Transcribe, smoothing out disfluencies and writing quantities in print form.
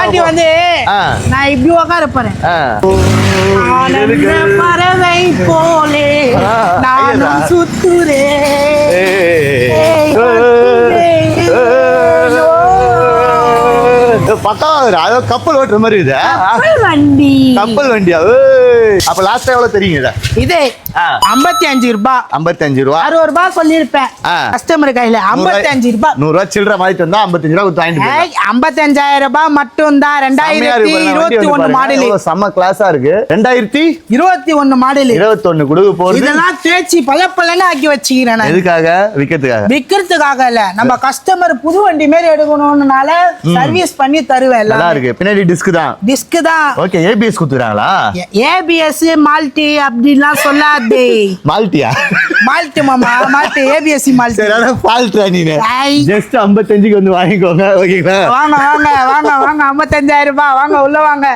வாட்டி வந்து நான் இப்படி உட்கார போறேன். பறவை போலே நானும் பத்தாவது கப்பல் ஓட்டுற மாதிரி இது. கப்பல் வண்டியா? அப்ப லாஸ்ட் எவ்வளவு தெரியுங்க இது? 55 ரூபாய். 55 ரூபா. 60 ரூபாய் சொல்லிருப்பேன் கஸ்டமர் கையில. 55 ரூபாய். 100 ரூபாய் சில்லற மாதிரி வந்தா 55 ரூபாய் வாங்கிட்டு 55,000 ரூபாய் மட்டும் தான். 2021 மாடல். செம்ம கிளாஸா இருக்கு. 2021 மாடல். 21 குடுகு போகுது. இதெல்லாம் தேய்ச்சி பலப்பலன்னு ஆக்கி வச்சுக்கிறேன். எதுக்காக? விக்கிறதுக்காக. விக்கிறதுக்காக இல்ல, நம்ம கஸ்டமர் புது வண்டி மாதிரி எடுக்கணும்னால சர்வீஸ் பண்ணி தருவேன். நல்லா இருக்கு. பின்னாடி டிஸ்க் தான். டிஸ்க் தான். ஓகே. ஏபிஎஸ் குத்துறாங்களா? ஏபிஎஸ் மால்டி அப்படிலாம் சொல்லாதே. மால்டியா? மால்டி மாமா, மால்டி ஏபிஎஸ் மால்டி. சரியான ஃபால்ட் நீங்க. ஜஸ்ட் 55க்கு வந்து வாங்கிக்கோங்க. ஓகேங்களா? வாங்க வாங்க வாங்க வாங்க. 55,000 ரூபாய். வாங்க உள்ள வாங்க.